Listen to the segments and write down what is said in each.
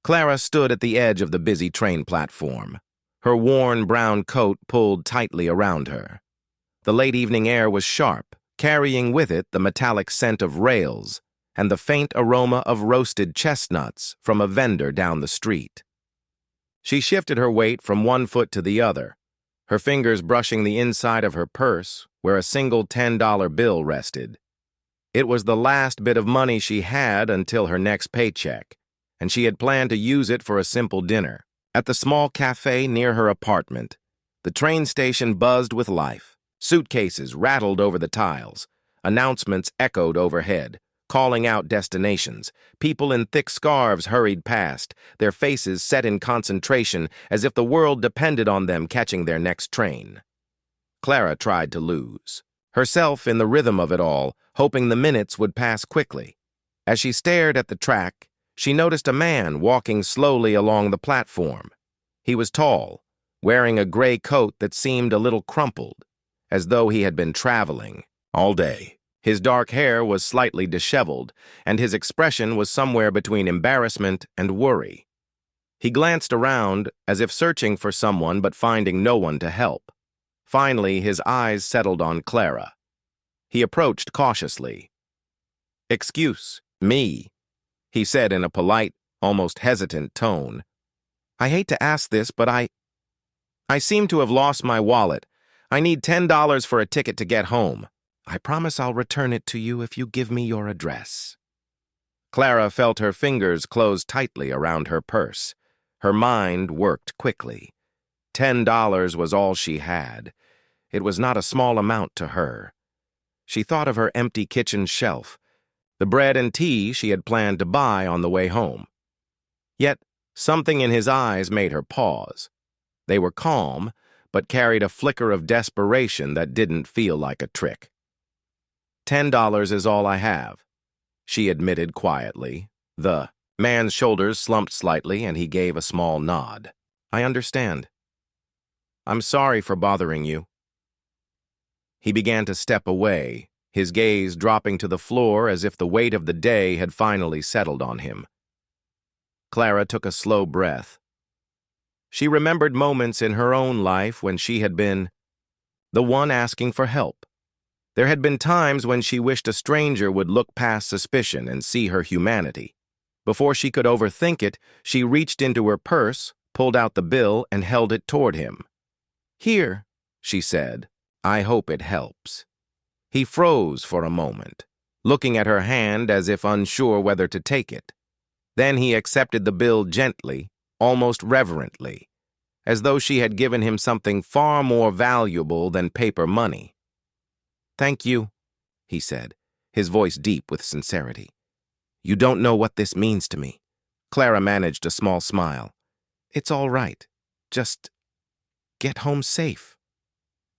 Clara stood at the edge of the busy train platform, her worn brown coat pulled tightly around her. The late evening air was sharp, carrying with it the metallic scent of rails and the faint aroma of roasted chestnuts from a vendor down the street. She shifted her weight from one foot to the other, her fingers brushing the inside of her purse where a single $10 bill rested. It was the last bit of money she had until her next paycheck, and she had planned to use it for a simple dinner. At the small cafe near her apartment, the train station buzzed with life. Suitcases rattled over the tiles. Announcements echoed overhead, calling out destinations. People in thick scarves hurried past, their faces set in concentration as if the world depended on them catching their next train. Clara tried to lose herself in the rhythm of it all, hoping the minutes would pass quickly. As she stared at the track, she noticed a man walking slowly along the platform. He was tall, wearing a gray coat that seemed a little crumpled, as though he had been traveling all day. His dark hair was slightly disheveled, and his expression was somewhere between embarrassment and worry. He glanced around as if searching for someone but finding no one to help. Finally, his eyes settled on Clara. He approached cautiously. "Excuse me," he said in a polite, almost hesitant tone. "I hate to ask this, but I seem to have lost my wallet. I need $10 for a ticket to get home. I promise I'll return it to you if you give me your address." Clara felt her fingers close tightly around her purse. Her mind worked quickly. $10 was all she had. It was not a small amount to her. She thought of her empty kitchen shelf, the bread and tea she had planned to buy on the way home. Yet, something in his eyes made her pause. They were calm, but carried a flicker of desperation that didn't feel like a trick. $10 is all I have," she admitted quietly. The man's shoulders slumped slightly, and he gave a small nod. "I understand. I'm sorry for bothering you." He began to step away, his gaze dropping to the floor as if the weight of the day had finally settled on him. Clara took a slow breath. She remembered moments in her own life when she had been the one asking for help. There had been times when she wished a stranger would look past suspicion and see her humanity. Before she could overthink it, she reached into her purse, pulled out the bill, and held it toward him. "Here," she said. "I hope it helps." He froze for a moment, looking at her hand as if unsure whether to take it. Then he accepted the bill gently, almost reverently, as though she had given him something far more valuable than paper money. "Thank you," he said, his voice deep with sincerity. "You don't know what this means to me." Clara managed a small smile. "It's all right. Just get home safe."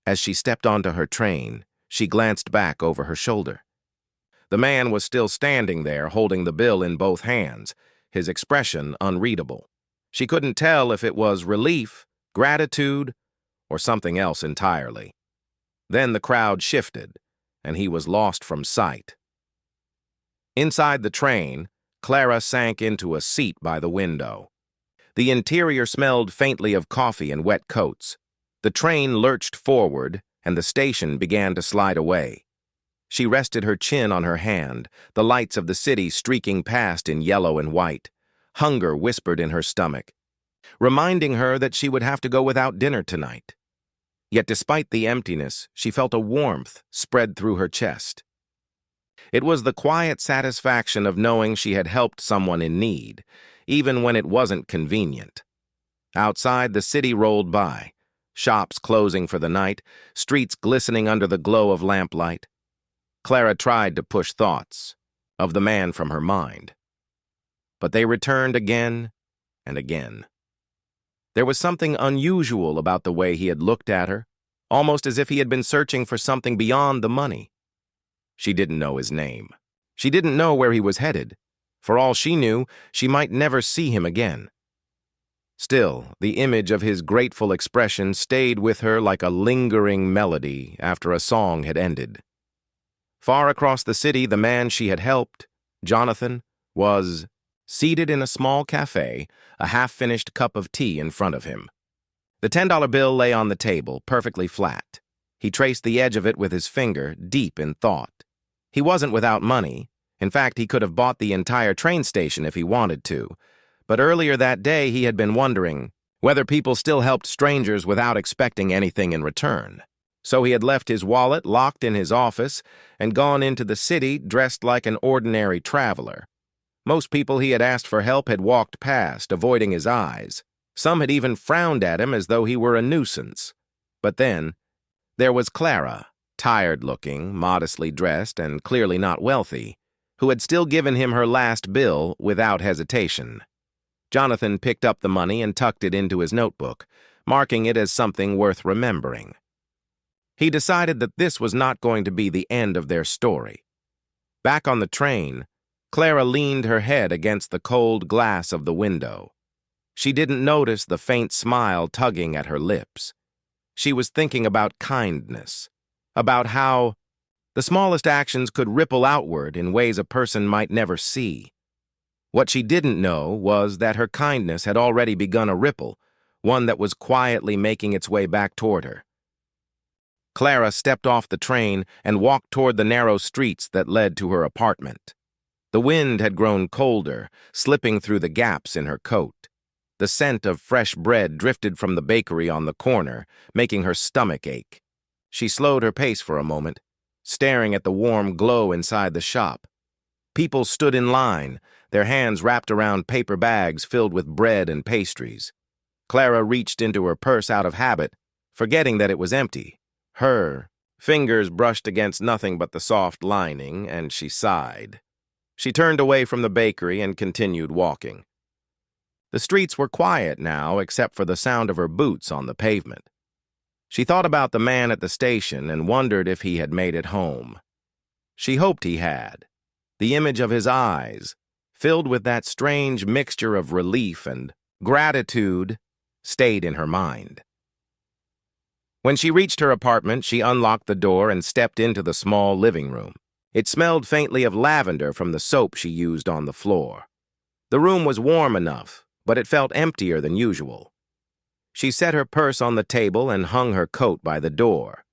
As she stepped onto her train, she glanced back over her shoulder. The man was still standing there, holding the bill in both hands, his expression unreadable. She couldn't tell if it was relief, gratitude, or something else entirely. Then the crowd shifted, and he was lost from sight. Inside the train, Clara sank into a seat by the window. The interior smelled faintly of coffee and wet coats. The train lurched forward, and the station began to slide away. She rested her chin on her hand, the lights of the city streaking past in yellow and white. Hunger whispered in her stomach, reminding her that she would have to go without dinner tonight. Yet despite the emptiness, she felt a warmth spread through her chest. It was the quiet satisfaction of knowing she had helped someone in need, even when it wasn't convenient. Outside, the city rolled by, shops closing for the night, streets glistening under the glow of lamplight. Clara tried to push thoughts of the man from her mind, but they returned again and again. There was something unusual about the way he had looked at her, almost as if he had been searching for something beyond the money. She didn't know his name. She didn't know where he was headed. For all she knew, she might never see him again. Still, the image of his grateful expression stayed with her like a lingering melody after a song had ended. Far across the city, the man she had helped, Jonathan, was seated in a small cafe, a half-finished cup of tea in front of him. The $10 bill lay on the table, perfectly flat. He traced the edge of it with his finger, deep in thought. He wasn't without money. In fact, he could have bought the entire train station if he wanted to. But earlier that day, he had been wondering whether people still helped strangers without expecting anything in return. So he had left his wallet locked in his office and gone into the city dressed like an ordinary traveler. Most people he had asked for help had walked past, avoiding his eyes. Some had even frowned at him as though he were a nuisance. But then, there was Clara, tired-looking, modestly dressed, and clearly not wealthy, who had still given him her last bill without hesitation. Jonathan picked up the money and tucked it into his notebook, marking it as something worth remembering. He decided that this was not going to be the end of their story. Back on the train, Clara leaned her head against the cold glass of the window. She didn't notice the faint smile tugging at her lips. She was thinking about kindness, about how the smallest actions could ripple outward in ways a person might never see. What she didn't know was that her kindness had already begun a ripple, one that was quietly making its way back toward her. Clara stepped off the train and walked toward the narrow streets that led to her apartment. The wind had grown colder, slipping through the gaps in her coat. The scent of fresh bread drifted from the bakery on the corner, making her stomach ache. She slowed her pace for a moment, staring at the warm glow inside the shop. People stood in line, their hands wrapped around paper bags filled with bread and pastries. Clara reached into her purse out of habit, forgetting that it was empty. Her fingers brushed against nothing but the soft lining, and she sighed. She turned away from the bakery and continued walking. The streets were quiet now, except for the sound of her boots on the pavement. She thought about the man at the station and wondered if he had made it home. She hoped he had. The image of his eyes, filled with that strange mixture of relief and gratitude, stayed in her mind. When she reached her apartment, she unlocked the door and stepped into the small living room. It smelled faintly of lavender from the soap she used on the floor. The room was warm enough, but it felt emptier than usual. She set her purse on the table and hung her coat by the door.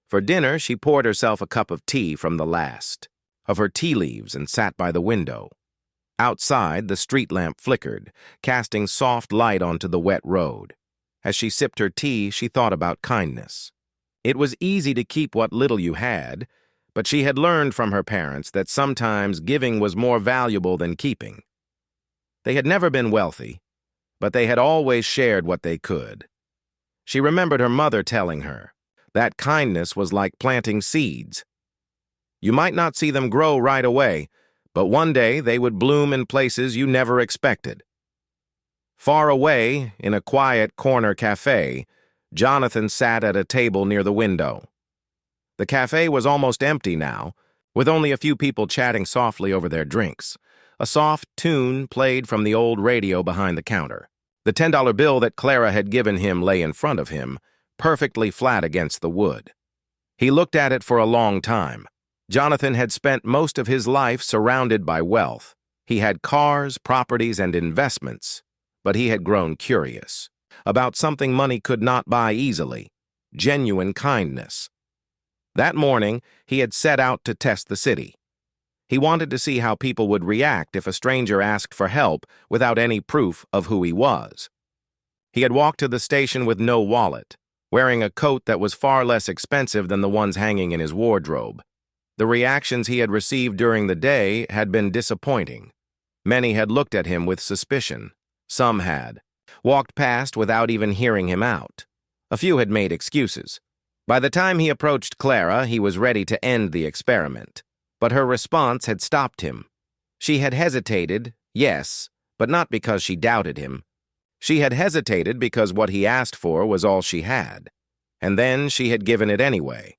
For dinner, she poured herself a cup of tea from the last of her tea leaves and sat by the window. Outside, the street lamp flickered, casting soft light onto the wet road. As she sipped her tea, she thought about kindness. It was easy to keep what little you had, but she had learned from her parents that sometimes giving was more valuable than keeping. They had never been wealthy, but they had always shared what they could. She remembered her mother telling her that kindness was like planting seeds. You might not see them grow right away, but one day they would bloom in places you never expected. Far away, in a quiet corner cafe, Jonathan sat at a table near the window. The cafe was almost empty now, with only a few people chatting softly over their drinks. A soft tune played from the old radio behind the counter. The $10 bill that Clara had given him lay in front of him, perfectly flat against the wood. He looked at it for a long time. Jonathan had spent most of his life surrounded by wealth. He had cars, properties, and investments, but he had grown curious about something money could not buy easily: genuine kindness. That morning, he had set out to test the city. He wanted to see how people would react if a stranger asked for help without any proof of who he was. He had walked to the station with no wallet, wearing a coat that was far less expensive than the ones hanging in his wardrobe. The reactions he had received during the day had been disappointing. Many had looked at him with suspicion. Some had walked past without even hearing him out. A few had made excuses. By the time he approached Clara, he was ready to end the experiment. But her response had stopped him. She had hesitated, yes, but not because she doubted him. She had hesitated because what he asked for was all she had. And then she had given it anyway.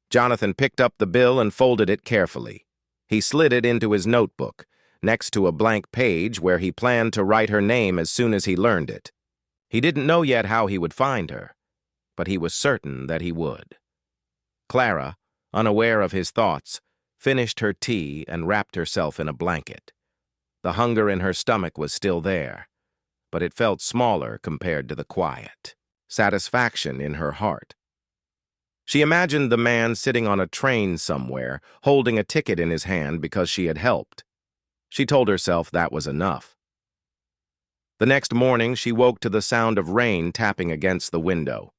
Jonathan picked up the bill and folded it carefully. He slid it into his notebook, next to a blank page where he planned to write her name as soon as he learned it. He didn't know yet how he would find her, but he was certain that he would. Clara, unaware of his thoughts, finished her tea and wrapped herself in a blanket. The hunger in her stomach was still there, but it felt smaller compared to the quiet satisfaction in her heart. She imagined the man sitting on a train somewhere, holding a ticket in his hand because she had helped. She told herself that was enough. The next morning, she woke to the sound of rain tapping against the window.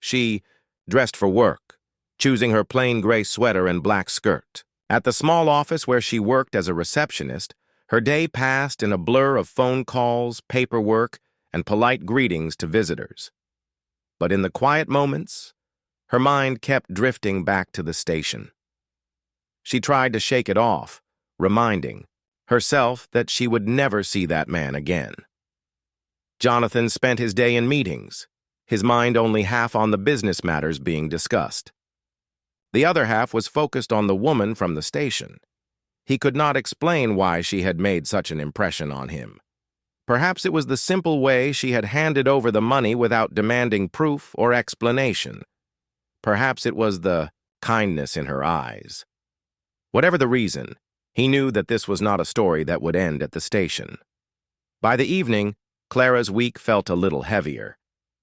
She dressed for work, choosing her plain gray sweater and black skirt. At the small office where she worked as a receptionist, her day passed in a blur of phone calls, paperwork, and polite greetings to visitors. But in the quiet moments, her mind kept drifting back to the station. She tried to shake it off, reminding herself that she would never see that man again. Jonathan spent his day in meetings, his mind only half on the business matters being discussed. The other half was focused on the woman from the station. He could not explain why she had made such an impression on him. Perhaps it was the simple way she had handed over the money without demanding proof or explanation. Perhaps it was the kindness in her eyes. Whatever the reason, he knew that this was not a story that would end at the station. By the evening, Clara's week felt a little heavier.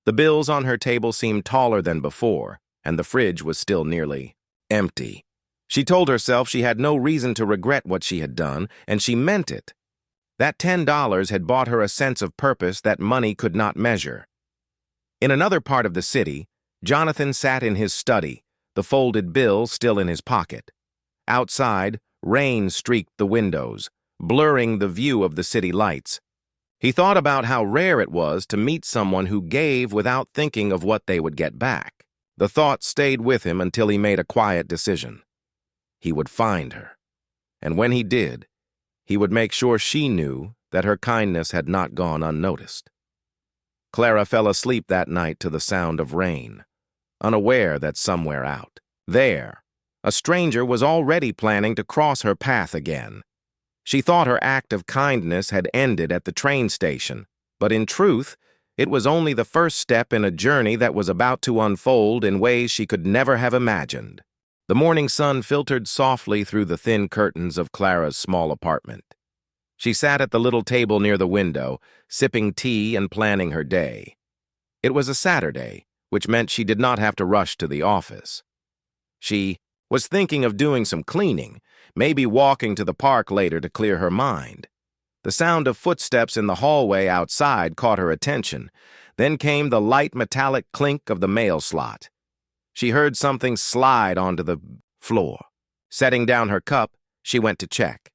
The bills on her table seemed taller than before, and the fridge was still nearly empty. She told herself she had no reason to regret what she had done, and she meant it. That $10 had bought her a sense of purpose that money could not measure. In another part of the city, Jonathan sat in his study, the folded bill still in his pocket. Outside, rain streaked the windows, blurring the view of the city lights. He thought about how rare it was to meet someone who gave without thinking of what they would get back. The thought stayed with him until he made a quiet decision. He would find her, and when he did, he would make sure she knew that her kindness had not gone unnoticed. Clara fell asleep that night to the sound of rain, unaware that somewhere out there, a stranger was already planning to cross her path again. She thought her act of kindness had ended at the train station, but in truth, it was only the first step in a journey that was about to unfold in ways she could never have imagined. The morning sun filtered softly through the thin curtains of Clara's small apartment. She sat at the little table near the window, sipping tea and planning her day. It was a Saturday, which meant she did not have to rush to the office. She was thinking of doing some cleaning, maybe walking to the park later to clear her mind. The sound of footsteps in the hallway outside caught her attention. Then came the light metallic clink of the mail slot. She heard something slide onto the floor. Setting down her cup, she went to check.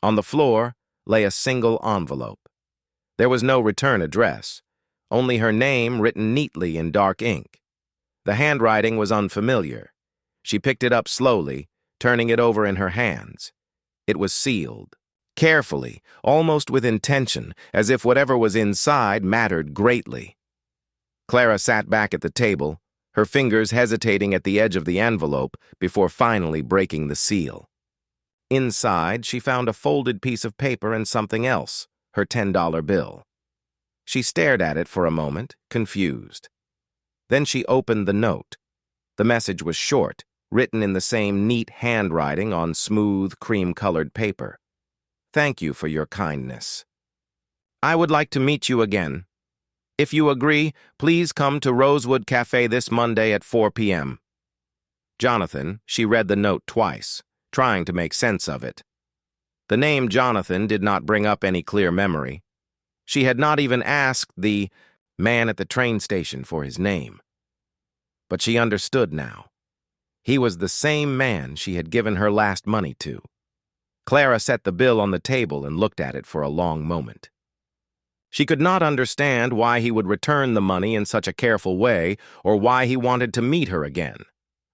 On the floor lay a single envelope. There was no return address, only her name written neatly in dark ink. The handwriting was unfamiliar. She picked it up slowly, turning it over in her hands. It was sealed. Carefully, almost with intention, as if whatever was inside mattered greatly. Clara sat back at the table, her fingers hesitating at the edge of the envelope before finally breaking the seal. Inside, she found a folded piece of paper and something else, her $10 bill. She stared at it for a moment, confused. Then she opened the note. The message was short, written in the same neat handwriting on smooth, cream-colored paper. Thank you for your kindness. I would like to meet you again. If you agree, please come to Rosewood Cafe this Monday at 4 p.m. Jonathan, she read the note twice, trying to make sense of it. The name Jonathan did not bring up any clear memory. She had not even asked the man at the train station for his name. But she understood now. He was the same man she had given her last money to. Clara set the bill on the table and looked at it for a long moment. She could not understand why he would return the money in such a careful way or why he wanted to meet her again.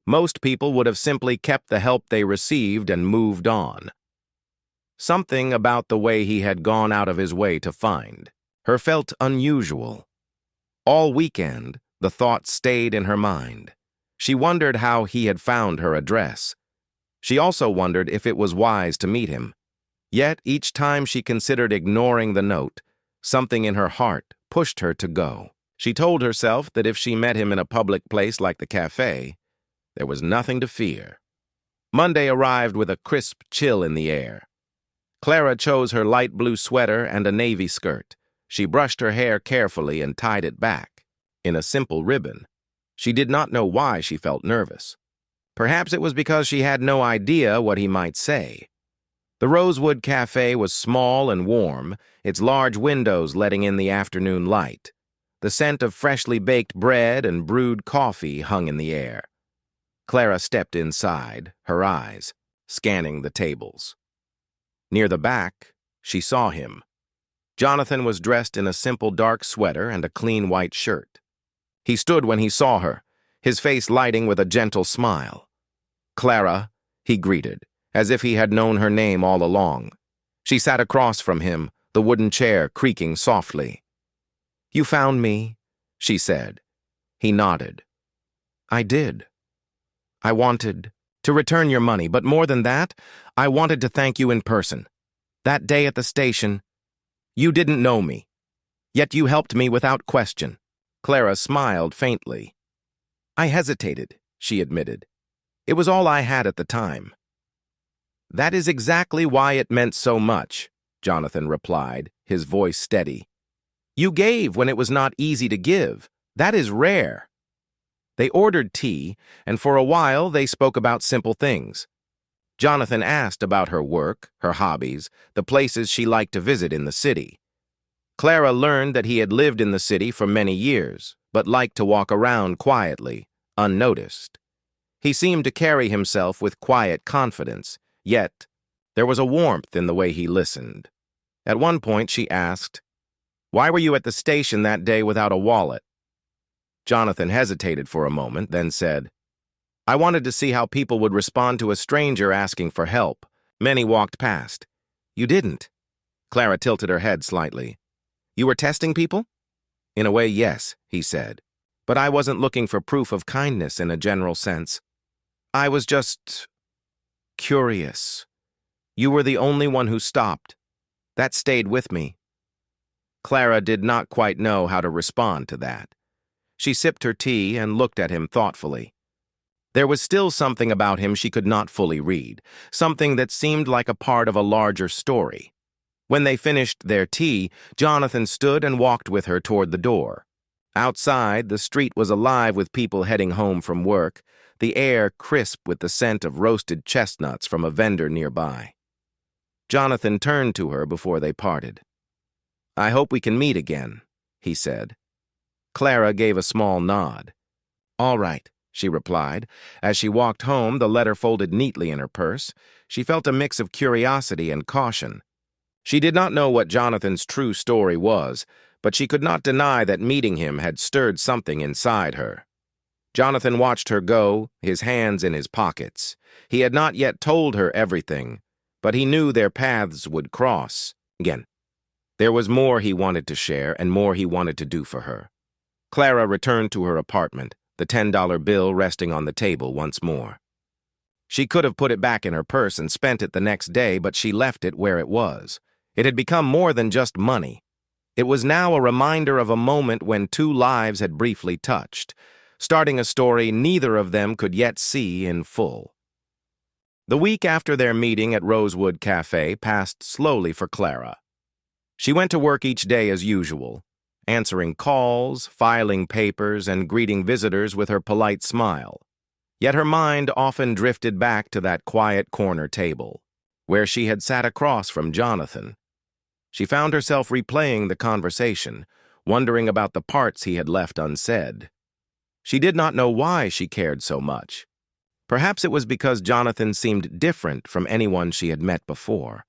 Most people would have simply kept the help they received and moved on. Something about the way he had gone out of his way to find her felt unusual. All weekend, the thought stayed in her mind. She wondered how he had found her address. She also wondered if it was wise to meet him. Yet each time she considered ignoring the note, something in her heart pushed her to go. She told herself that if she met him in a public place like the cafe, there was nothing to fear. Monday arrived with a crisp chill in the air. Clara chose her light blue sweater and a navy skirt. She brushed her hair carefully and tied it back in a simple ribbon. She did not know why she felt nervous. Perhaps it was because she had no idea what he might say. The Rosewood Cafe was small and warm, its large windows letting in the afternoon light. The scent of freshly baked bread and brewed coffee hung in the air. Clara stepped inside, her eyes scanning the tables. Near the back, she saw him. Jonathan was dressed in a simple dark sweater and a clean white shirt. He stood when he saw her, his face lighting with a gentle smile. "Clara," he greeted, as if he had known her name all along. She sat across from him, the wooden chair creaking softly. "You found me," she said. He nodded. "I did. I wanted to return your money, but more than that, I wanted to thank you in person. That day at the station, you didn't know me, yet you helped me without question." Clara smiled faintly. "I hesitated," she admitted. "It was all I had at the time." "That is exactly why it meant so much," Jonathan replied, his voice steady. "You gave when it was not easy to give. That is rare." They ordered tea, and for a while they spoke about simple things. Jonathan asked about her work, her hobbies, the places she liked to visit in the city. Clara learned that he had lived in the city for many years, but liked to walk around quietly, unnoticed. He seemed to carry himself with quiet confidence, yet there was a warmth in the way he listened. At one point she asked, "Why were you at the station that day without a wallet?" Jonathan hesitated for a moment, then said, "I wanted to see how people would respond to a stranger asking for help. Many walked past." "You didn't?" Clara tilted her head slightly. "You were testing people?" "In a way, yes," he said. "But I wasn't looking for proof of kindness in a general sense. I was just curious. You were the only one who stopped. That stayed with me." Clara did not quite know how to respond to that. She sipped her tea and looked at him thoughtfully. There was still something about him she could not fully read, something that seemed like a part of a larger story. When they finished their tea, Jonathan stood and walked with her toward the door. Outside, the street was alive with people heading home from work, the air crisp with the scent of roasted chestnuts from a vendor nearby. Jonathan turned to her before they parted. "I hope we can meet again," he said. Clara gave a small nod. "All right," she replied. As she walked home, the letter folded neatly in her purse. She felt a mix of curiosity and caution. She did not know what Jonathan's true story was, but she could not deny that meeting him had stirred something inside her. Jonathan watched her go, his hands in his pockets. He had not yet told her everything, but he knew their paths would cross again. There was more he wanted to share and more he wanted to do for her. Clara returned to her apartment, the $10 bill resting on the table once more. She could have put it back in her purse and spent it the next day, but she left it where it was. It had become more than just money. It was now a reminder of a moment when two lives had briefly touched, starting a story neither of them could yet see in full. The week after their meeting at Rosewood Cafe passed slowly for Clara. She went to work each day as usual, answering calls, filing papers, and greeting visitors with her polite smile. Yet her mind often drifted back to that quiet corner table, where she had sat across from Jonathan. She found herself replaying the conversation, wondering about the parts he had left unsaid. She did not know why she cared so much. Perhaps it was because Jonathan seemed different from anyone she had met before.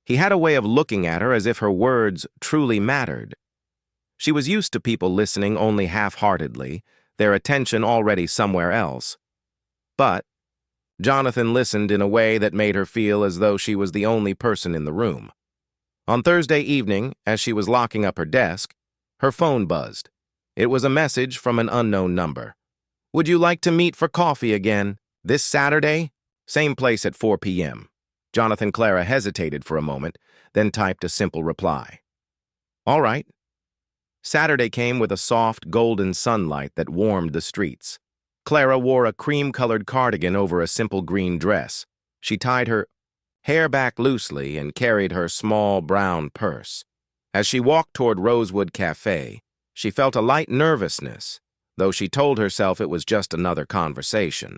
He had a way of looking at her as if her words truly mattered. She was used to people listening only half-heartedly, their attention already somewhere else. But Jonathan listened in a way that made her feel as though she was the only person in the room. On Thursday evening, as she was locking up her desk, her phone buzzed. It was a message from an unknown number. "Would you like to meet for coffee again? This Saturday? Same place at 4 p.m. Jonathan Clara hesitated for a moment, then typed a simple reply. "All right." Saturday came with a soft, golden sunlight that warmed the streets. Clara wore a cream-colored cardigan over a simple green dress. She tied her hair back loosely, and carried her small brown purse. As she walked toward Rosewood Cafe, she felt a light nervousness, though she told herself it was just another conversation.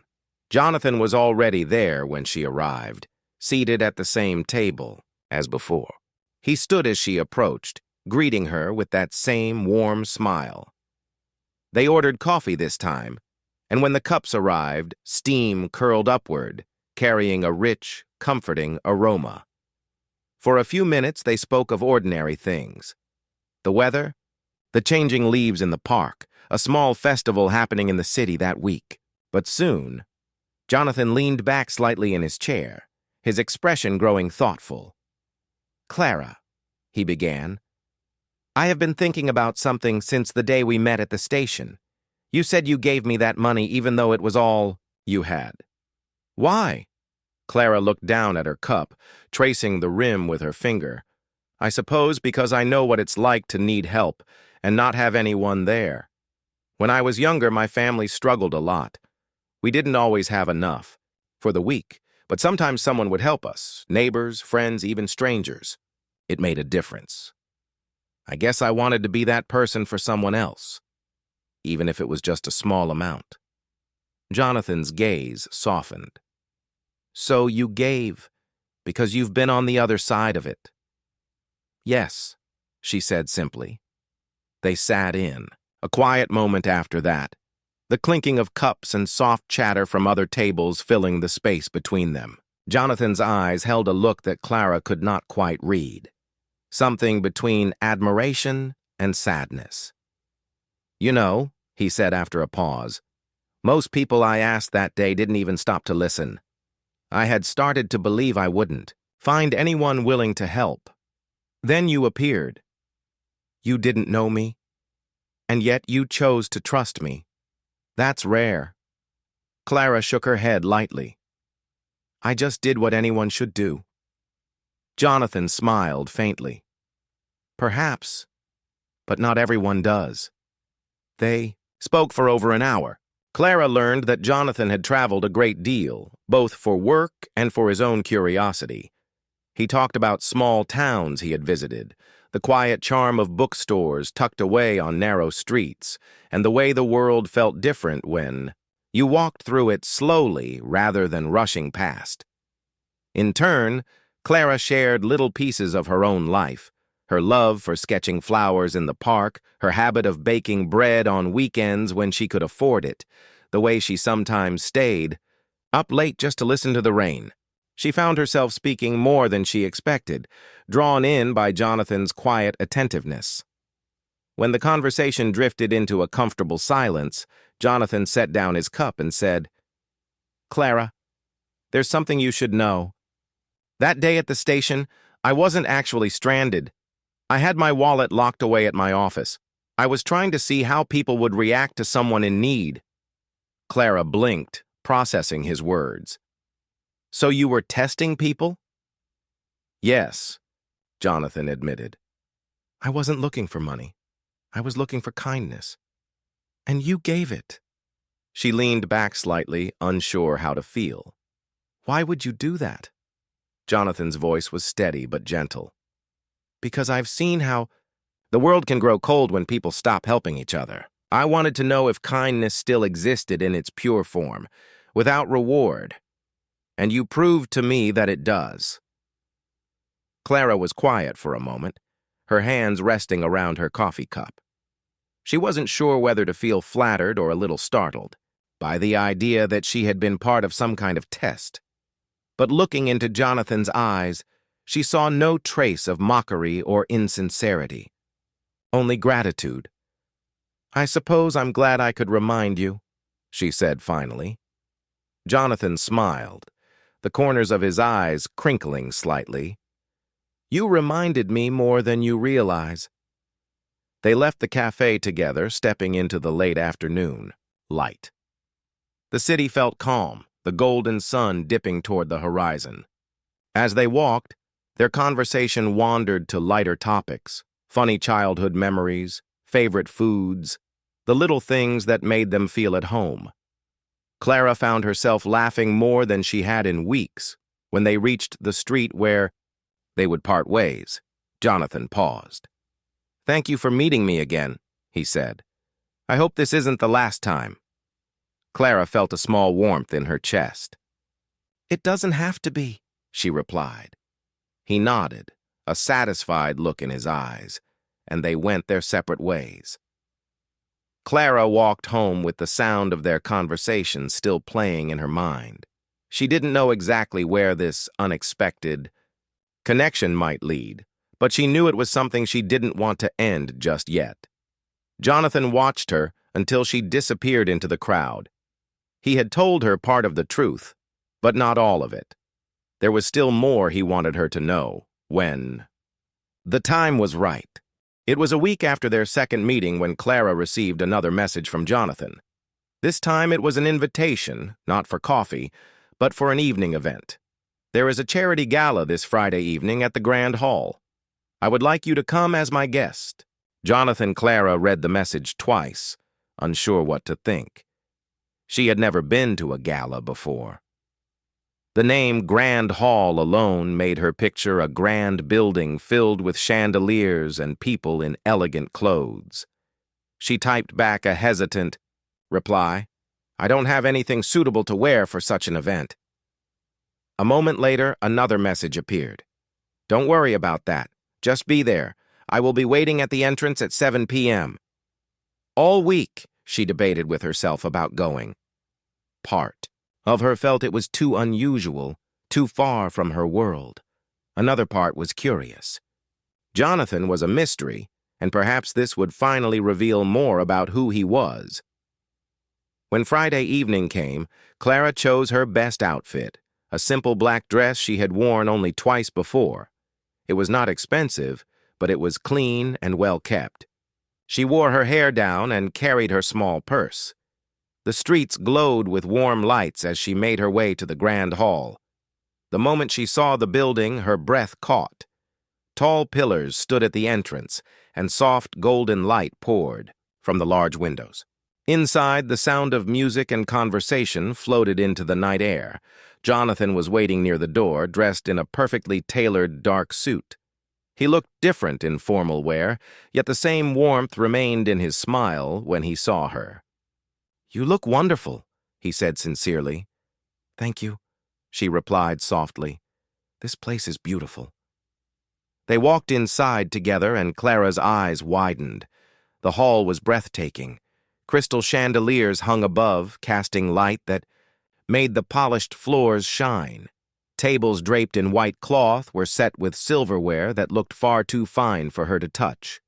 Jonathan was already there when she arrived, seated at the same table as before. He stood as she approached, greeting her with that same warm smile. They ordered coffee this time, and when the cups arrived, steam curled upward, carrying a rich, comforting aroma. For a few minutes, they spoke of ordinary things. The weather, the changing leaves in the park, a small festival happening in the city that week. But soon, Jonathan leaned back slightly in his chair, his expression growing thoughtful. "Clara," he began, "I have been thinking about something since the day we met at the station. You said you gave me that money even though it was all you had." "Why?" Clara looked down at her cup, tracing the rim with her finger. "I suppose because I know what it's like to need help and not have anyone there. When I was younger, my family struggled a lot. We didn't always have enough for the week, but sometimes someone would help us, neighbors, friends, even strangers. It made a difference. I guess I wanted to be that person for someone else, even if it was just a small amount." Jonathan's gaze softened. "So you gave because you've been on the other side of it?" "Yes," she said simply. They sat in, a quiet moment after that, the clinking of cups and soft chatter from other tables filling the space between them. Jonathan's eyes held a look that Clara could not quite read, something between admiration and sadness. "You know," he said after a pause, "most people I asked that day didn't even stop to listen. I had started to believe I wouldn't find anyone willing to help. Then you appeared. You didn't know me, and yet you chose to trust me. That's rare." Clara shook her head lightly. "I just did what anyone should do." Jonathan smiled faintly. "Perhaps, but not everyone does." They spoke for over an hour. Clara learned that Jonathan had traveled a great deal, both for work and for his own curiosity. He talked about small towns he had visited, the quiet charm of bookstores tucked away on narrow streets, and the way the world felt different when you walked through it slowly rather than rushing past. In turn, Clara shared little pieces of her own life, her love for sketching flowers in the park, her habit of baking bread on weekends when she could afford it, the way she sometimes stayed up late just to listen to the rain. She found herself speaking more than she expected, drawn in by Jonathan's quiet attentiveness. When the conversation drifted into a comfortable silence, Jonathan set down his cup and said, "Clara, there's something you should know. That day at the station, I wasn't actually stranded. I had my wallet locked away at my office. I was trying to see how people would react to someone in need." Clara blinked, processing his words. "So you were testing people?" "Yes," Jonathan admitted. "I wasn't looking for money. I was looking for kindness. And you gave it." She leaned back slightly, unsure how to feel. "Why would you do that?" Jonathan's voice was steady but gentle. "Because I've seen how the world can grow cold when people stop helping each other. I wanted to know if kindness still existed in its pure form, without reward. And you proved to me that it does." Clara was quiet for a moment, her hands resting around her coffee cup. She wasn't sure whether to feel flattered or a little startled by the idea that she had been part of some kind of test. But looking into Jonathan's eyes, she saw no trace of mockery or insincerity, only gratitude. "I suppose I'm glad I could remind you," she said finally. Jonathan smiled, the corners of his eyes crinkling slightly. "You reminded me more than you realize." They left the cafe together, stepping into the late afternoon light. The city felt calm, the golden sun dipping toward the horizon. As they walked, their conversation wandered to lighter topics, funny childhood memories, favorite foods, the little things that made them feel at home. Clara found herself laughing more than she had in weeks, When they reached the street where they would part ways, Jonathan paused. "Thank you for meeting me again," he said. "I hope this isn't the last time." Clara felt a small warmth in her chest. "It doesn't have to be," she replied. He nodded, a satisfied look in his eyes, and they went their separate ways. Clara walked home with the sound of their conversation still playing in her mind. She didn't know exactly where this unexpected connection might lead, but she knew it was something she didn't want to end just yet. Jonathan watched her until she disappeared into the crowd. He had told her part of the truth, but not all of it. There was still more he wanted her to know when the time was right. It was a week after their second meeting when Clara received another message from Jonathan. This time it was an invitation, not for coffee, but for an evening event. "There is a charity gala this Friday evening at the Grand Hall. I would like you to come as my guest." Clara read the message twice, unsure what to think. She had never been to a gala before. The name Grand Hall alone made her picture a grand building filled with chandeliers and people in elegant clothes. She typed back a hesitant reply, "I don't have anything suitable to wear for such an event." A moment later, another message appeared. "Don't worry about that. Just be there. I will be waiting at the entrance at 7 p.m. All week, she debated with herself about going. Part of her felt it was too unusual, too far from her world. Another part was curious. Jonathan was a mystery, and perhaps this would finally reveal more about who he was. When Friday evening came, Clara chose her best outfit, a simple black dress she had worn only twice before. It was not expensive, but it was clean and well kept. She wore her hair down and carried her small purse. The streets glowed with warm lights as she made her way to the Grand Hall. The moment she saw the building, her breath caught. Tall pillars stood at the entrance, and soft golden light poured from the large windows. Inside, the sound of music and conversation floated into the night air. Jonathan was waiting near the door, dressed in a perfectly tailored dark suit. He looked different in formal wear, yet the same warmth remained in his smile when he saw her. "You look wonderful," he said sincerely. "Thank you," she replied softly. "This place is beautiful." They walked inside together, and Clara's eyes widened. The hall was breathtaking. Crystal chandeliers hung above, casting light that made the polished floors shine. Tables draped in white cloth were set with silverware that looked far too fine for her to touch.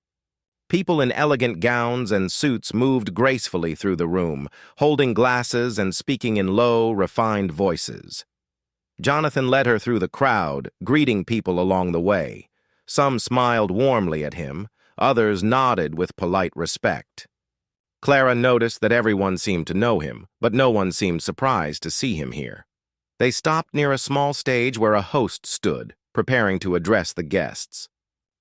People in elegant gowns and suits moved gracefully through the room, holding glasses and speaking in low, refined voices. Jonathan led her through the crowd, greeting people along the way. Some smiled warmly at him, others nodded with polite respect. Clara noticed that everyone seemed to know him, but no one seemed surprised to see him here. They stopped near a small stage where a host stood, preparing to address the guests.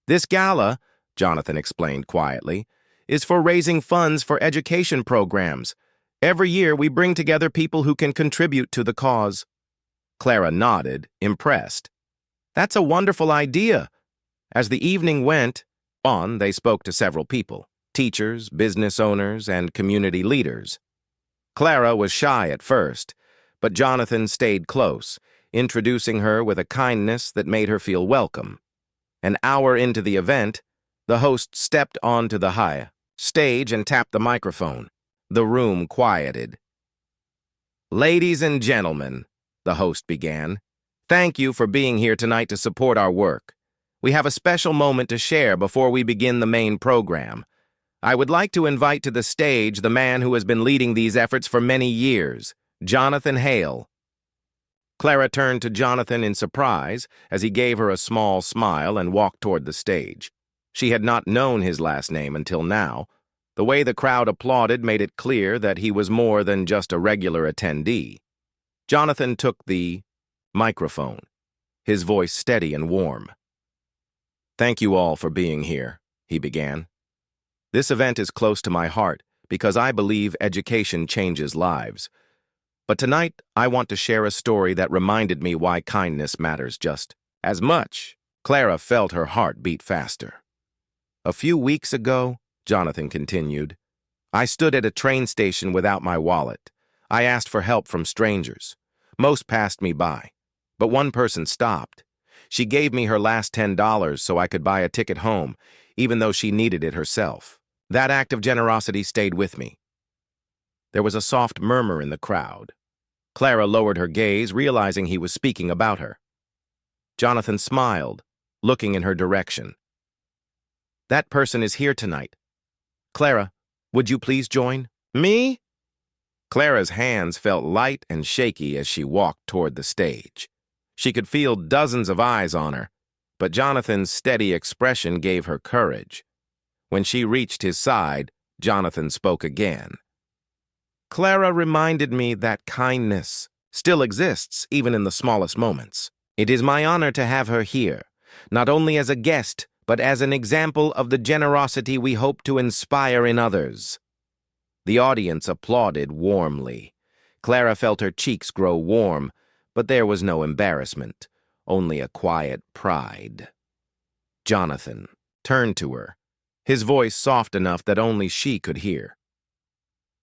"This gala," Jonathan explained quietly, "is for raising funds for education programs. Every year we bring together people who can contribute to the cause." Clara nodded, impressed. "That's a wonderful idea." As the evening went on, they spoke to several people, teachers, business owners, and community leaders. Clara was shy at first, but Jonathan stayed close, introducing her with a kindness that made her feel welcome. An hour into the event, the host stepped onto the high stage and tapped the microphone. The room quieted. "Ladies and gentlemen," the host began, "thank you for being here tonight to support our work. We have a special moment to share before we begin the main program. I would like to invite to the stage the man who has been leading these efforts for many years, Jonathan Hale." Clara turned to Jonathan in surprise as he gave her a small smile and walked toward the stage. She had not known his last name until now. The way the crowd applauded made it clear that he was more than just a regular attendee. Jonathan took the microphone, his voice steady and warm. "Thank you all for being here," he began. "This event is close to my heart because I believe education changes lives. But tonight, I want to share a story that reminded me why kindness matters just as much. Clara felt her heart beat faster. A few weeks ago, Jonathan continued, I stood at a train station without my wallet. I asked for help from strangers. Most passed me by, but one person stopped. She gave me her last $10 so I could buy a ticket home, even though she needed it herself. That act of generosity stayed with me. There was a soft murmur in the crowd. Clara lowered her gaze, realizing he was speaking about her. Jonathan smiled, looking in her direction. That person is here tonight. Clara, would you please join? Me? Clara's hands felt light and shaky as she walked toward the stage. She could feel dozens of eyes on her, but Jonathan's steady expression gave her courage. When she reached his side, Jonathan spoke again. Clara reminded me that kindness still exists even in the smallest moments. It is my honor to have her here, not only as a guest, but as an example of the generosity we hope to inspire in others. The audience applauded warmly. Clara felt her cheeks grow warm, but there was no embarrassment, only a quiet pride. Jonathan turned to her, his voice soft enough that only she could hear.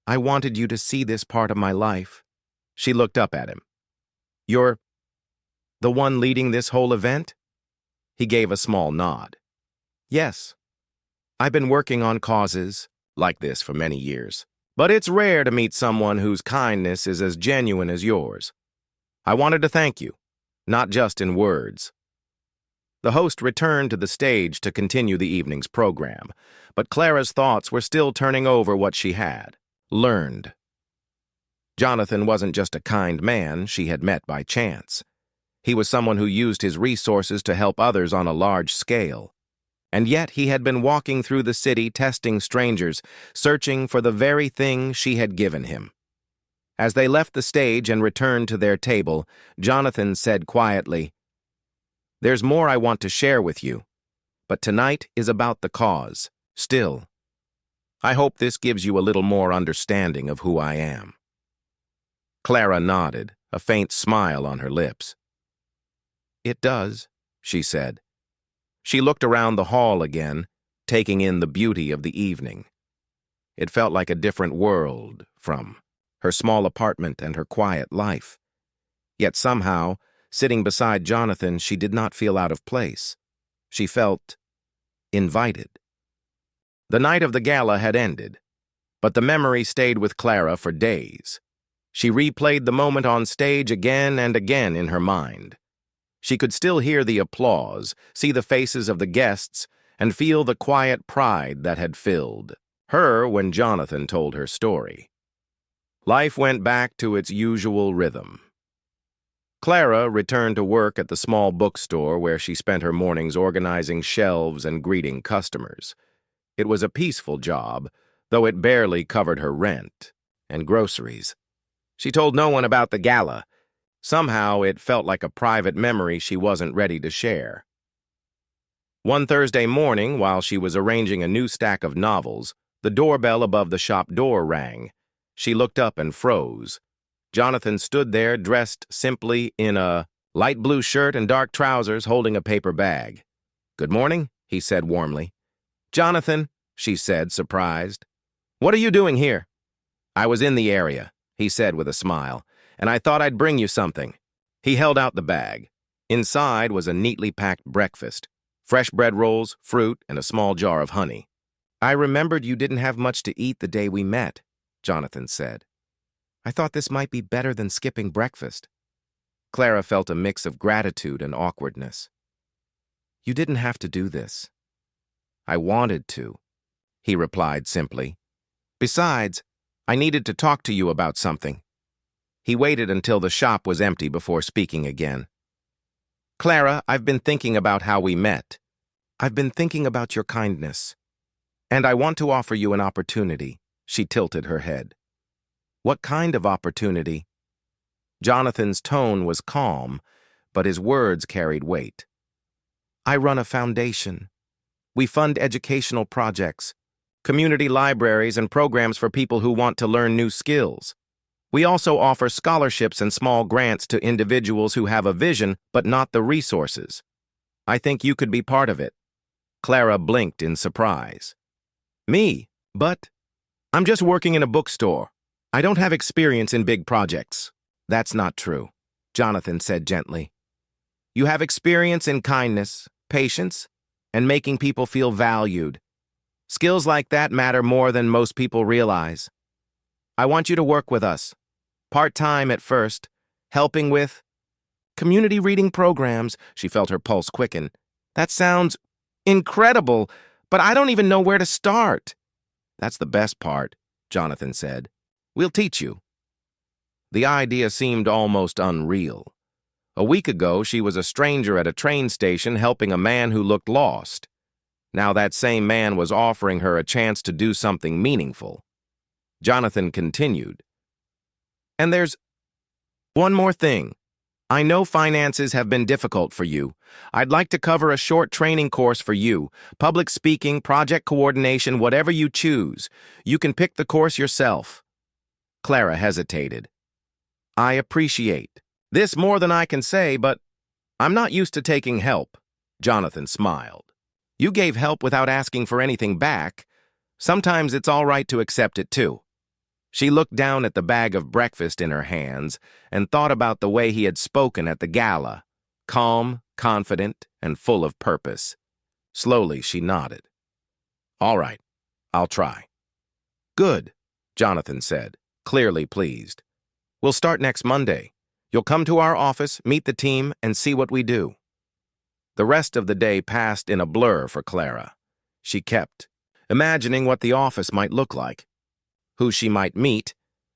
I wanted you to see this part of my life. She looked up at him. You're the one leading this whole event? He gave a small nod. Yes. I've been working on causes like this for many years, but it's rare to meet someone whose kindness is as genuine as yours. I wanted to thank you, not just in words. The host returned to the stage to continue the evening's program, but Clara's thoughts were still turning over what she had learned. Jonathan wasn't just a kind man she had met by chance. He was someone who used his resources to help others on a large scale. And yet he had been walking through the city testing strangers, searching for the very thing she had given him. As they left the stage and returned to their table, Jonathan said quietly, There's more I want to share with you, but tonight is about the cause. Still, I hope this gives you a little more understanding of who I am. Clara nodded, a faint smile on her lips. It does, she said. She looked around the hall again, taking in the beauty of the evening. It felt like a different world from her small apartment and her quiet life. Yet somehow, sitting beside Jonathan, she did not feel out of place. She felt invited. The night of the gala had ended, but the memory stayed with Clara for days. She replayed the moment on stage again and again in her mind. She could still hear the applause, see the faces of the guests, and feel the quiet pride that had filled her when Jonathan told her story. Life went back to its usual rhythm. Clara returned to work at the small bookstore where she spent her mornings organizing shelves and greeting customers. It was a peaceful job, though it barely covered her rent and groceries. She told no one about the gala. Somehow it felt like a private memory she wasn't ready to share. One Thursday morning, while she was arranging a new stack of novels, the doorbell above the shop door rang. She looked up and froze. Jonathan stood there dressed simply in a light blue shirt and dark trousers, holding a paper bag. "Good morning," he said warmly. "Jonathan," she said, surprised. "What are you doing here?" "I was in the area," he said with a smile, "and I thought I'd bring you something." He held out the bag. Inside was a neatly packed breakfast, fresh bread rolls, fruit, and a small jar of honey. "I remembered you didn't have much to eat the day we met," Jonathan said. "I thought this might be better than skipping breakfast." Clara felt a mix of gratitude and awkwardness. "You didn't have to do this." "I wanted to," he replied simply. "Besides, I needed to talk to you about something." He waited until the shop was empty before speaking again. "Clara, I've been thinking about how we met. I've been thinking about your kindness. And I want to offer you an opportunity." She tilted her head. "What kind of opportunity?" Jonathan's tone was calm, but his words carried weight. "I run a foundation. We fund educational projects, community libraries, and programs for people who want to learn new skills. We also offer scholarships and small grants to individuals who have a vision but not the resources. I think you could be part of it." Clara blinked in surprise. "Me? But I'm just working in a bookstore. I don't have experience in big projects." "That's not true," Jonathan said gently. "You have experience in kindness, patience, and making people feel valued. Skills like that matter more than most people realize. I want you to work with us, part-time at first, helping with community reading programs." She felt her pulse quicken. "That sounds incredible, but I don't even know where to start." "That's the best part," Jonathan said. "We'll teach you." The idea seemed almost unreal. A week ago, she was a stranger at a train station helping a man who looked lost. Now that same man was offering her a chance to do something meaningful. Jonathan continued. "And there's one more thing. I know finances have been difficult for you. I'd like to cover a short training course for you. Public speaking, project coordination, whatever you choose. You can pick the course yourself." Clara hesitated. "I appreciate this more than I can say, but I'm not used to taking help." Jonathan smiled. "You gave help without asking for anything back. Sometimes it's all right to accept it too." She looked down at the bag of breakfast in her hands and thought about the way he had spoken at the gala, calm, confident, and full of purpose. Slowly, she nodded. "All right, I'll try." "Good," Jonathan said, clearly pleased. "We'll start next Monday. You'll come to our office, meet the team, and see what we do." The rest of the day passed in a blur for Clara. She kept imagining what the office might look like, who she might meet,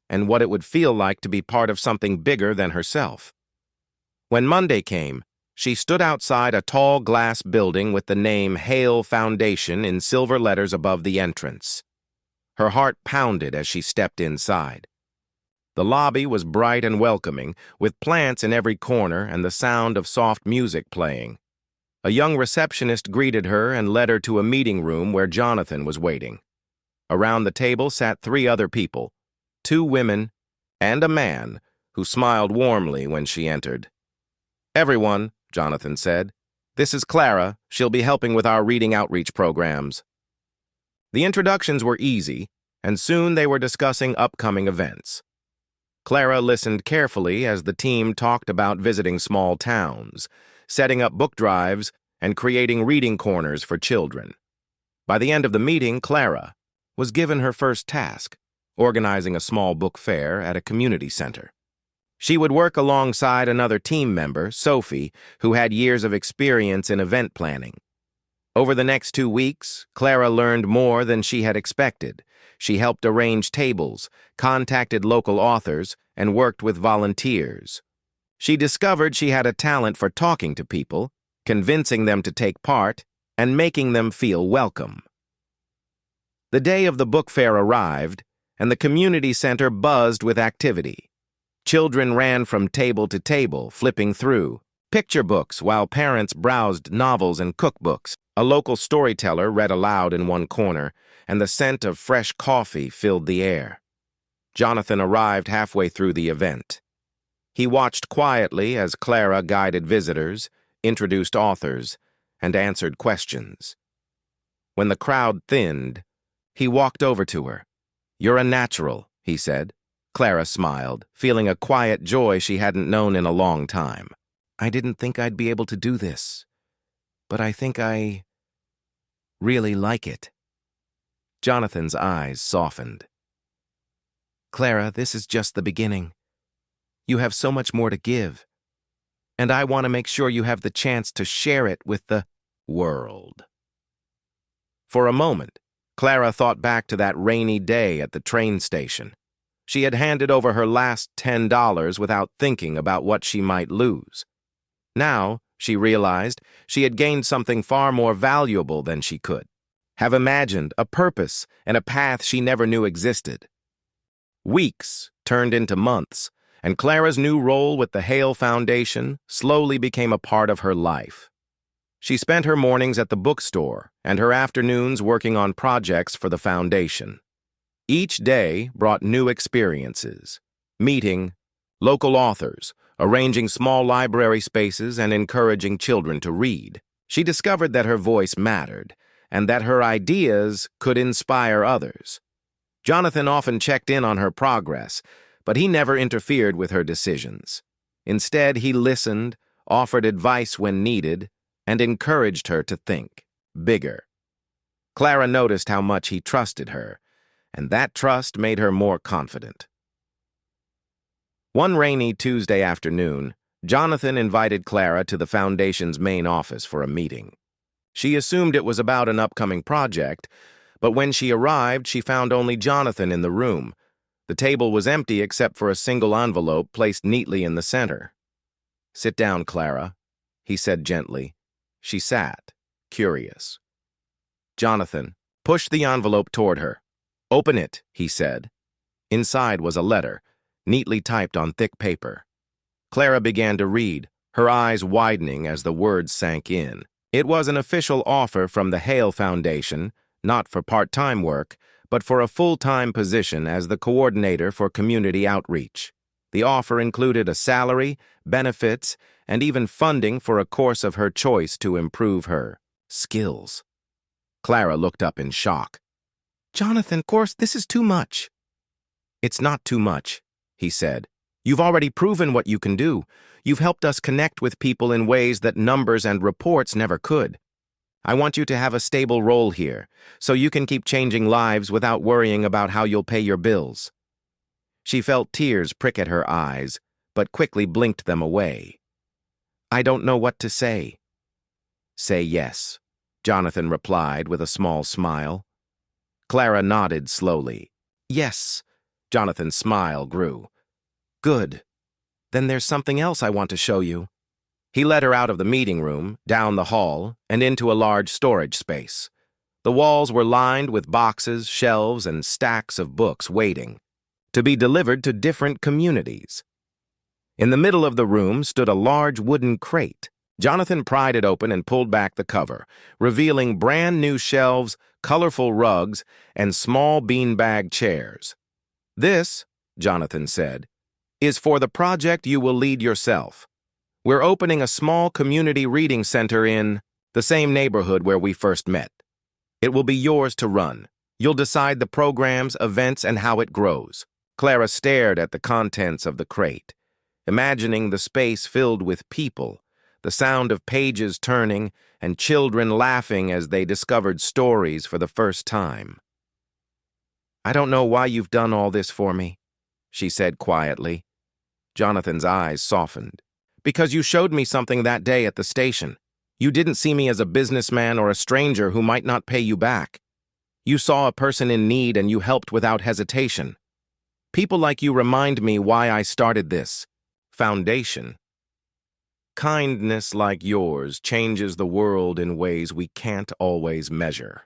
and what it would feel like to be part of something bigger than herself. When Monday came, she stood outside a tall glass building with the name Hale Foundation in silver letters above the entrance. Her heart pounded as she stepped inside. The lobby was bright and welcoming, with plants in every corner and the sound of soft music playing. A young receptionist greeted her and led her to a meeting room where Jonathan was waiting. Around the table sat 3 other people, 2 women and a man who smiled warmly when she entered. "Everyone," Jonathan said, "this is Clara. She'll be helping with our reading outreach programs." The introductions were easy, and soon they were discussing upcoming events. Clara listened carefully as the team talked about visiting small towns, setting up book drives, and creating reading corners for children. By the end of the meeting, Clara was given her first task, organizing a small book fair at a community center. She would work alongside another team member, Sophie, who had years of experience in event planning. Over the next 2 weeks, Clara learned more than she had expected. She helped arrange tables, contacted local authors, and worked with volunteers. She discovered she had a talent for talking to people, convincing them to take part, and making them feel welcome. The day of the book fair arrived, and the community center buzzed with activity. Children ran from table to table, flipping through picture books while parents browsed novels and cookbooks. A local storyteller read aloud in one corner, and the scent of fresh coffee filled the air. Jonathan arrived halfway through the event. He watched quietly as Clara guided visitors, introduced authors, and answered questions. When the crowd thinned, he walked over to her. "You're a natural," he said. Clara smiled, feeling a quiet joy she hadn't known in a long time. "I didn't think I'd be able to do this, but I think I really like it." Jonathan's eyes softened. "Clara, this is just the beginning. You have so much more to give, and I want to make sure you have the chance to share it with the world." For a moment, Clara thought back to that rainy day at the train station. She had handed over her last $10 without thinking about what she might lose. Now, she realized, she had gained something far more valuable than she could have imagined, a purpose and a path she never knew existed. Weeks turned into months, and Clara's new role with the Hale Foundation slowly became a part of her life. She spent her mornings at the bookstore and her afternoons working on projects for the foundation. Each day brought new experiences. meeting local authors, arranging small library spaces, and encouraging children to read. She discovered that her voice mattered, and that her ideas could inspire others. Jonathan often checked in on her progress, but he never interfered with her decisions. Instead, he listened, offered advice when needed, and encouraged her to think bigger. Clara noticed how much he trusted her, and that trust made her more confident. One rainy Tuesday afternoon, Jonathan invited Clara to the foundation's main office for a meeting. She assumed it was about an upcoming project, but when she arrived, she found only Jonathan in the room. The table was empty except for a single envelope placed neatly in the center. "Sit down, Clara," he said gently. She sat, curious. Jonathan pushed the envelope toward her. "Open it," he said. Inside was a letter, neatly typed on thick paper. Clara began to read, her eyes widening as the words sank in. It was an official offer from the Hale Foundation, not for part-time work, but for a full-time position as the coordinator for community outreach. The offer included a salary, benefits, and even funding for a course of her choice to improve her skills. Clara looked up in shock. "Jonathan, of course, this is too much." "It's not too much," he said. "You've already proven what you can do. You've helped us connect with people in ways that numbers and reports never could. I want you to have a stable role here, so you can keep changing lives without worrying about how you'll pay your bills." She felt tears prick at her eyes, but quickly blinked them away. "I don't know what to say." "Say yes," Jonathan replied with a small smile. Clara nodded slowly. "Yes." Jonathan's smile grew. "Good. Then there's something else I want to show you." He led her out of the meeting room, down the hall, and into a large storage space. The walls were lined with boxes, shelves, and stacks of books waiting to be delivered to different communities. In the middle of the room stood a large wooden crate. Jonathan pried it open and pulled back the cover, revealing brand new shelves, colorful rugs, and small beanbag chairs. "This," Jonathan said, "is for the project you will lead yourself. We're opening a small community reading center in the same neighborhood where we first met. It will be yours to run. You'll decide the programs, events, and how it grows." Clara stared at the contents of the crate, imagining the space filled with people, the sound of pages turning, and children laughing as they discovered stories for the first time. "I don't know why you've done all this for me," she said quietly. Jonathan's eyes softened. "Because you showed me something that day at the station. You didn't see me as a businessman or a stranger who might not pay you back. You saw a person in need and you helped without hesitation. People like you remind me why I started this foundation. Kindness like yours changes the world in ways we can't always measure."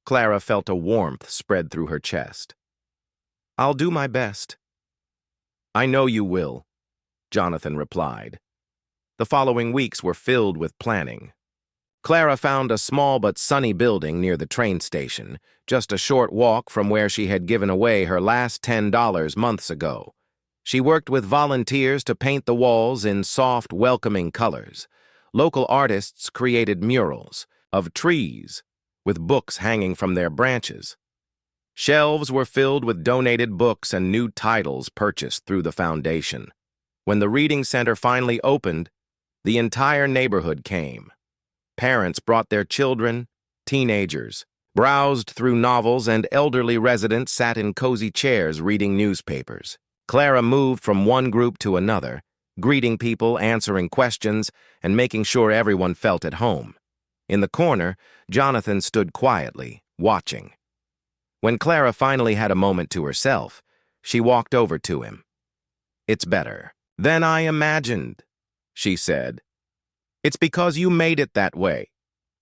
Clara felt a warmth spread through her chest. "I'll do my best." "I know you will," Jonathan replied. The following weeks were filled with planning. Clara found a small but sunny building near the train station, just a short walk from where she had given away her last $10 months ago. She worked with volunteers to paint the walls in soft, welcoming colors. Local artists created murals of trees with books hanging from their branches. Shelves were filled with donated books and new titles purchased through the foundation. When the reading center finally opened, the entire neighborhood came. Parents brought their children, teenagers browsed through novels, and elderly residents sat in cozy chairs reading newspapers. Clara moved from one group to another, greeting people, answering questions, and making sure everyone felt at home. In the corner, Jonathan stood quietly, watching. When Clara finally had a moment to herself, she walked over to him. "It's better than I imagined," she said. "It's because you made it that way,"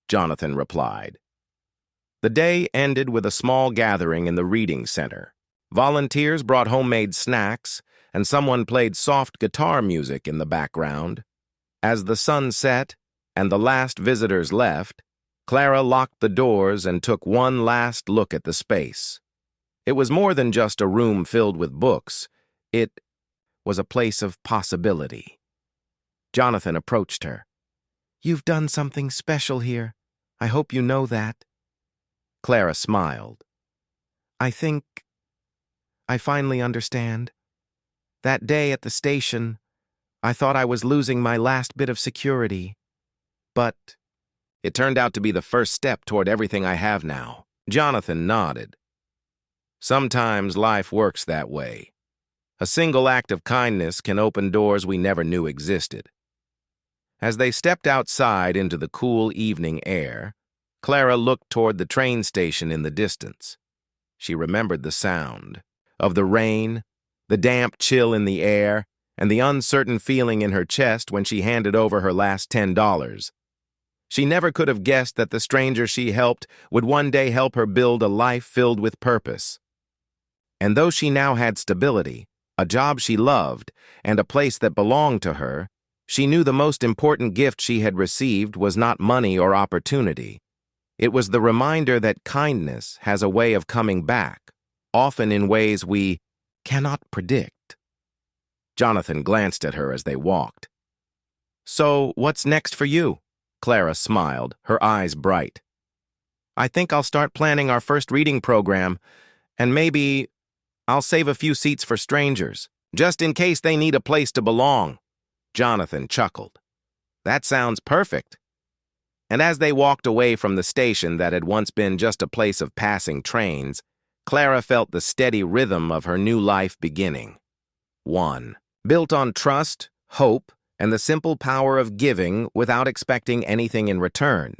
Jonathan replied. The day ended with a small gathering in the reading center. Volunteers brought homemade snacks, and someone played soft guitar music in the background. As the sun set and the last visitors left, Clara locked the doors and took one last look at the space. It was more than just a room filled with books. It was a place of possibility. Jonathan approached her. "You've done something special here. I hope you know that." Clara smiled. "I think I finally understand. That day at the station, I thought I was losing my last bit of security. But it turned out to be the first step toward everything I have now." Jonathan nodded. Sometimes life works that way. A single act of kindness can open doors we never knew existed. As they stepped outside into the cool evening air, Clara looked toward the train station in the distance. She remembered the sound of the rain, the damp chill in the air, and the uncertain feeling in her chest when she handed over her last $10. She never could have guessed that the stranger she helped would one day help her build a life filled with purpose. And though she now had stability, a job she loved, and a place that belonged to her, she knew the most important gift she had received was not money or opportunity. It was the reminder that kindness has a way of coming back, often in ways we cannot predict. Jonathan glanced at her as they walked. "So, what's next for you?" Clara smiled, her eyes bright. "I think I'll start planning our first reading program, and maybe I'll save a few seats for strangers, just in case they need a place to belong." Jonathan chuckled. "That sounds perfect." And as they walked away from the station that had once been just a place of passing trains, Clara felt the steady rhythm of her new life beginning. One built on trust, hope, and the simple power of giving without expecting anything in return.